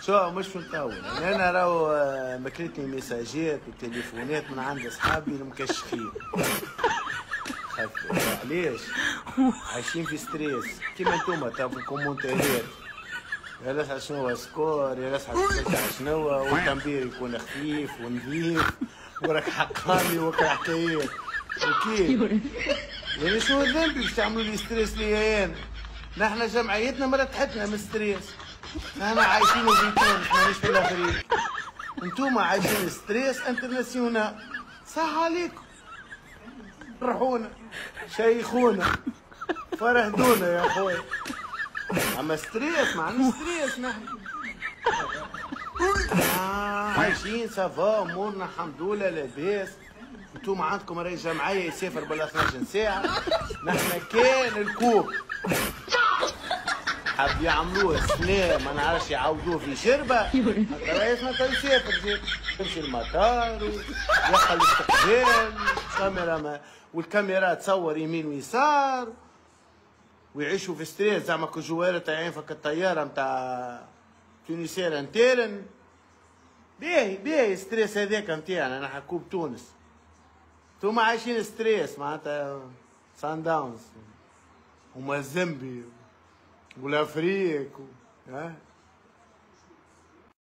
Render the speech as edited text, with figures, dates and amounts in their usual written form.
شو مش نطول، انا راهو ماكلتني ميساجات وتليفونات من عند اصحابي المكشخين. علاش؟ عايشين في ستريس كيما انتوما تاع في الكومونتيرات. يا لسع شنو سكور، يا لسع تشجع شنو، والتنبير يكون خفيف ونظيف، وراك حقاني وراك حكايات. وكيف؟ يعني شنو ذنبي باش تعملوا لي ستريس ليا انا؟ نحنا جمعيتنا مرتحتنا من ستريس. احنا عايشين في تونس مانيش في الافريق. انتوما عايشين ستريس انترناسيونال. صح عليكم. فرحونا، شيخونا، فرهدونا يا خويا. اما ستريس ما عندناش ستريس نحن. عايشين سافا امورنا الحمد لله لاباس. انتوما عندكم راهي جمعيه يسافر بال 12 ساعه. نحن كان الكوب حب يعملوه سنة ما نعرفش يعوضوه في شربة. هكا رئيس ما يسافر يمشي المطار ويلقى الاستقبال كاميرا والكاميرا تصور يمين ويسار ويعيشوا في ستريس زعما كجوار تاعين فك الطيارة نتاع تونسير انتيرن. باهي ستريس هذاك نتاعنا انا حكوب تونس. انتوما عايشين ستريس معناتها سان داونز ومازيمبي والافريق ها